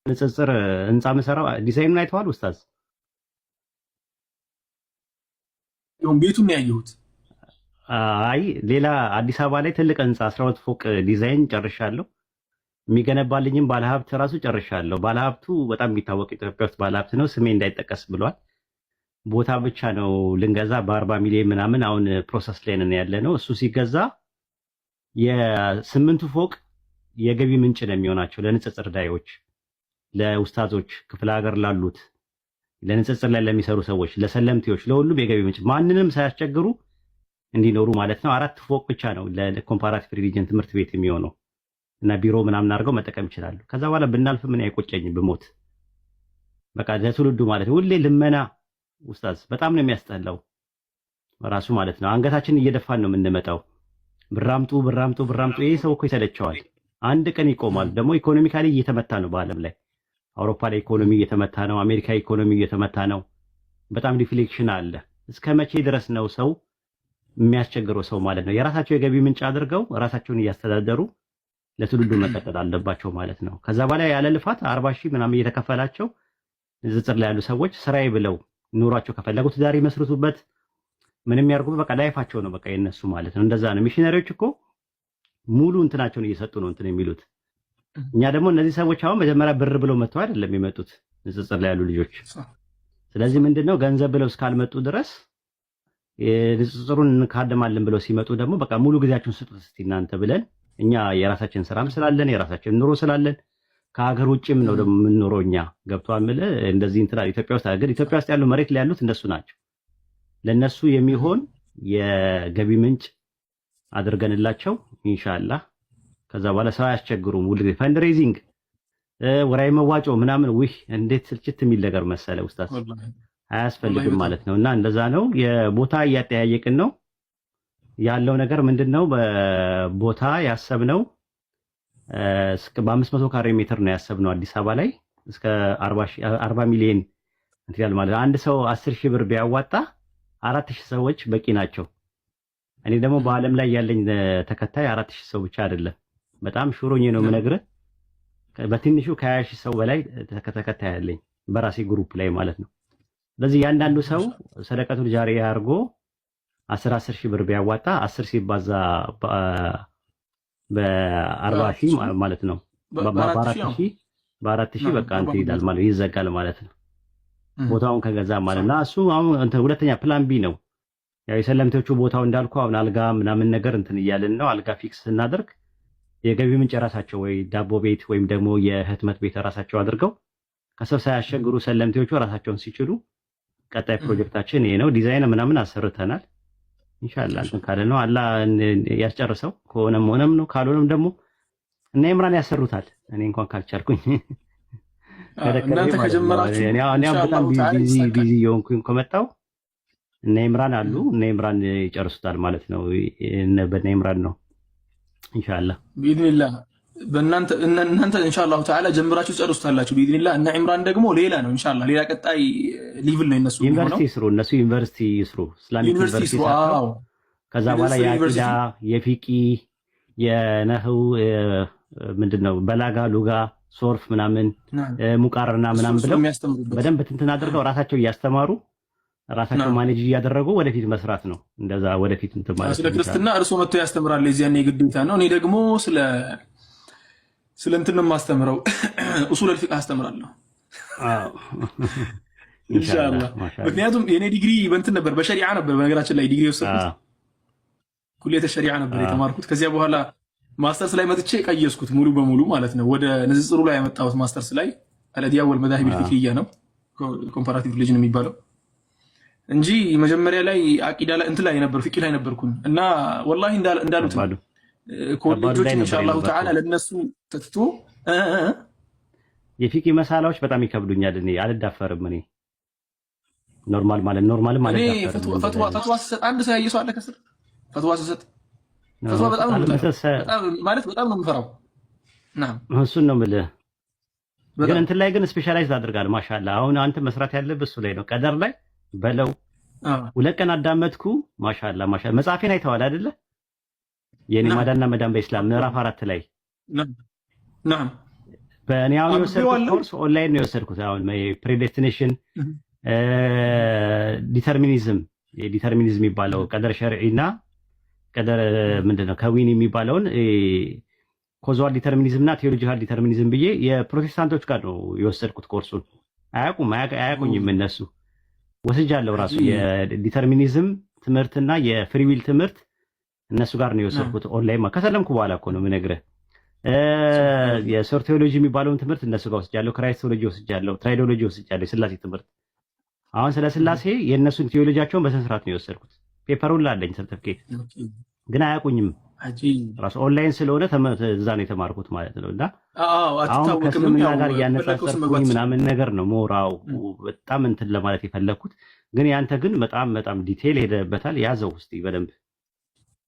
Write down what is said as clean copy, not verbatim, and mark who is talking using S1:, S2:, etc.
S1: ንጽጽር ህንጻ መሰራው ዲዛይኑን አይተዋል ኡስታዝ?
S2: ይሁን ቤቱን ያየሁት።
S1: አይ ሌላ አዲስ አበባ ላይ ትልቅ ህንጻ 12 ፎቅ ዲዛይን ጨርሻለሁ። የሚገነባልኝም ባለሀብት ራሱ ጨርሻለሁ። ባለሀብቱ በጣም የሚታወቅ ኢትዮጵያ ውስጥ ባለሀብት ነው። ስሜ እንዳይጠቀስ ብሏል። ቦታ ብቻ ነው ልንገዛ በ40 ሚሊዮን ምናምን አሁን ፕሮሰስ ላይ ነን ያለ ነው። እሱ ሲገዛ የስምንቱ ፎቅ የገቢ ምንጭ ነው የሚሆናቸው ለንጽጽር ዳዮች፣ ለኡስታዞች፣ ክፍለ ሀገር ላሉት፣ ለንጽጽር ላይ ለሚሰሩ ሰዎች፣ ለሰለምቴዎች፣ ለሁሉም የገቢ ምንጭ ማንንም ሳያስቸግሩ እንዲኖሩ ማለት ነው። 4 ፎቅ ብቻ ነው ለኮምፓራቲቭ ሪሊጅን ትምህርት ቤት የሚሆነው እና ቢሮ ምናምን አድርገው መጠቀም ይችላሉ። ከዛ በኋላ ብናልፍ ምን አይቆጨኝም ብሞት። በቃ ለትውልዱ ማለት ሁሌ ልመና ኡስታዝ በጣም ነው የሚያስጠላው ራሱ ማለት ነው። አንገታችንን እየደፋን ነው የምንመጣው። ብራምጡ ብራምጡ ብራምጡ። ይሄ ሰው እኮ ይሰለቸዋል። አንድ ቀን ይቆማል። ደግሞ ኢኮኖሚካሊ እየተመታ ነው በአለም ላይ። አውሮፓ ላይ ኢኮኖሚ እየተመታ ነው። አሜሪካ ኢኮኖሚ እየተመታ ነው። በጣም ዲፍሌክሽን አለ። እስከ መቼ ድረስ ነው ሰው የሚያስቸግረው ሰው ማለት ነው? የራሳቸው የገቢ ምንጭ አድርገው ራሳቸውን እያስተዳደሩ ለትውልዱ መቀጠል አለባቸው ማለት ነው። ከዛ በላይ ያለ ልፋት 40 ሺህ ምናምን እየተከፈላቸው ንጽጽር ላይ ያሉ ሰዎች ስራዬ ብለው ኑሯቸው ከፈለጉ ትዳር ይመስርቱበት፣ ምንም ያርጉበት፣ በቃ ላይፋቸው ነው በቃ የነሱ ማለት ነው። እንደዛ ነው። ሚሽነሪዎች እኮ ሙሉ እንትናቸውን እየሰጡ ነው እንትን የሚሉት። እኛ ደግሞ እነዚህ ሰዎች አሁን መጀመሪያ ብር ብለው መጥተው አይደለም የመጡት ንጽጽር ላይ ያሉ ልጆች። ስለዚህ ምንድነው ገንዘብ ብለው እስካልመጡ ድረስ ንጽጽሩን እንካደማለን ብለው ሲመጡ ደግሞ በቃ ሙሉ ጊዜያችሁን ስጡት እስቲ እናንተ ብለን እኛ የራሳችን ስራም ስላለን የራሳችን ኑሮ ስላለን ከሀገር ውጭም ነው ደግሞ የምንኖረው እኛ ገብቷል ምለ እንደዚህ እንትና ኢትዮጵያ ውስጥ አገር ኢትዮጵያ ውስጥ ያሉ መሬት ላይ ያሉት እነሱ ናቸው። ለነሱ የሚሆን የገቢ ምንጭ አድርገንላቸው ኢንሻአላህ ከዛ በኋላ ሰው አያስቸግሩም። ሁሉ ፈንድሬዚንግ ወራይ መዋጮ ምናምን ውይ እንዴት ስልችት የሚል ነገር መሰለ ኡስታዝ አያስፈልግም ማለት ነው። እና እንደዛ ነው። የቦታ እያጠያየቅን ነው ያለው ነገር ምንድነው? በቦታ ያሰብነው እስከ በ500 ካሬ ሜትር ነው ያሰብነው አዲስ አበባ ላይ እስከ 40 ሚሊዮን እንትን ማለት አንድ ሰው 10 ሺህ ብር ቢያዋጣ 4000 ሰዎች በቂ ናቸው። እኔ ደግሞ በአለም ላይ ያለኝ ተከታይ 4000 ሰው ብቻ አይደለም፣ በጣም ሹሮኝ ነው የምነግርህ። በትንሹ ከ20 ሺህ ሰው በላይ ተከታይ ያለኝ በራሴ ግሩፕ ላይ ማለት ነው። ስለዚህ ያንዳንዱ ሰው ሰደቀቱል ጃሪያ አድርጎ 10 ሺህ ብር ቢያዋጣ 10 ሲባዛ በ40 ሺህ ማለት ነው በ4 ሺህ በቃ እንትን ይላል ማለት ይዘጋል ማለት ነው። ቦታውን ከገዛ ማለት ነው። እሱ አሁን እንትን ሁለተኛ ፕላን ቢ ነው። ያው የሰለምቴዎቹ ቦታው እንዳልኩ አሁን አልጋ ምናምን ነገር እንትን እያልን ነው። አልጋ ፊክስ ስናደርግ የገቢ ምንጭ ራሳቸው ወይ ዳቦ ቤት ወይም ደግሞ የህትመት ቤት ራሳቸው አድርገው ከሰው ሳያስቸግሩ ሰለምቴዎቹ ራሳቸውን ሲችሉ ቀጣይ ፕሮጀክታችን ይሄ ነው። ዲዛይን ምናምን አሰርተናል። ኢንሻአላህ እንትን ካለ ነው አላህ ያስጨርሰው። ከሆነም ሆነም ነው፣ ካልሆነም ደግሞ እና ኢምራን ያሰሩታል። እኔ እንኳን ካልቻልኩኝ
S2: እናንተ ከጀመራችሁ
S1: እኔ በጣም ቢዚ የሆንኩኝ ከመጣው እና ኢምራን አሉ እና ኢምራን ይጨርሱታል ማለት ነው። በእነ ኢምራን ነው ኢንሻአላህ
S2: ቢኢዝኒላህ። እናንተ ኢንሻአላህ ተዓላ ጀምራችሁ ጨርሱታላችሁ ቢኢዝኒላህ። እና ኢምራን ደግሞ ሌላ ነው ኢንሻአላህ፣ ሌላ ቀጣይ ሊቭል ነው እነሱ
S1: ዩኒቨርሲቲ ይስሩ፣ እነሱ ዩኒቨርሲቲ ይስሩ፣ እስላሚክ ዩኒቨርሲቲ። ከዛ በኋላ የአቂዳ የፊቂ የነህው ምንድነው በላጋ ሉጋ ሶርፍ ምናምን ሙቃረና ምናምን ብለው በደንብ እንትን አድርገው ራሳቸው እያስተማሩ ራሳቸው ማኔጅ እያደረጉ ወደፊት መስራት ነው። እንደዛ ወደፊት እንትን ማለት ነው።
S2: ስለ ክርስትና እርሶ መጥቶ ያስተምራል፣ የዚያኔ ግዴታ ነው። እኔ ደግሞ ስለ እንትን ነው የማስተምረው፣ ኡሱል አልፊቅህ አስተምራለሁ ኢንሻአላህ። ምክንያቱም የኔ ዲግሪ በእንትን ነበር፣ በሸሪዓ ነበር። በነገራችን ላይ ዲግሪ ወሰድኩት ኩሊየተ ሸሪዓ ነበር የተማርኩት። ከዚያ በኋላ ማስተርስ ላይ መጥቼ ቀየስኩት ሙሉ በሙሉ ማለት ነው። ወደ ንጽጽሩ ላይ ያመጣሁት ማስተርስ ላይ አልአዲያ ወልመዛሂብ አልፊቅህያ ነው፣ ኮምፓራቲቭ ሪሊጅን የሚባለው እንጂ መጀመሪያ ላይ አቂዳ ላይ እንትን ላይ ነበር፣ ፊቂ ላይ ነበርኩኝ። እና ወላሂ እንዳሉት ኮሌጆች ኢንሻአላህ ተዓላ ለነሱ ተትቶ
S1: የፊቂ መሳላዎች በጣም ይከብዱኛል። እኔ አልዳፈርም። እኔ ኖርማል ማለት
S2: እኔ ፈትዋ ስሰጥ አንድ ሰው ያየሰው አለ ከስር ፈትዋ ስሰጥ ፈትዋ በጣም ነው ማለት በጣም ነው የምፈራው።
S1: እሱን ነው የምልህ። ግን እንትን ላይ ግን ስፔሻላይዝ አድርጋለሁ። ማሻአላህ አሁን አንተ መስራት ያለብህ እሱ ላይ ነው። ቀደር ላይ በለው 2 ቀን አዳመጥኩ። ማሻአላህ መጽሐፌን አይተዋል አይደለ? የኔ ማዳንና መዳን በእስላም ምዕራፍ 4 ላይ በእኔ አሁን የወሰድኩት ኮርስ ኦንላይን ነው የወሰድኩት። አሁን ፕሬዴስቲኔሽን ዲተርሚኒዝም የሚባለው ቀደር ሸርዒና ቀደር ምንድነው ከዊን የሚባለውን ኮዛል ዲተርሚኒዝም እና ቴዎሎጂካል ዲተርሚኒዝም ብዬ የፕሮቴስታንቶች ጋር ነው የወሰድኩት ኮርሱን። አያውቁኝም እነሱ። ወስጃለሁ ራሱ የዲተርሚኒዝም ትምህርትና የፍሪዊል ትምህርት እነሱ ጋር ነው የወሰድኩት ኦንላይን። ከሰለምኩ በኋላ እኮ ነው የምነግርህ። የሶርቴዎሎጂ የሚባለውን ትምህርት እነሱ ጋር ወስጃለሁ። ክራይስቶሎጂ ወስጃለሁ። ትራይዶሎጂ ወስጃለሁ። የስላሴ ትምህርት አሁን ስለ ስላሴ የእነሱን ቴዎሎጂያቸውን በስነ ስርዓት ነው የወሰድኩት። ፔፐሩን ላለኝ ሰርቲፊኬት ግን አያውቁኝም። ራሱ ኦንላይን ስለሆነ እዛ ነው የተማርኩት ማለት ነው። እና አሁን ከእስልምና ጋር እያነጻጸርኩኝ ምናምን ነገር ነው ሞራው በጣም እንትን ለማለት የፈለግኩት። ግን ያንተ ግን በጣም ዲቴይል ሄደበታል። ያዘው ውስጥ በደንብ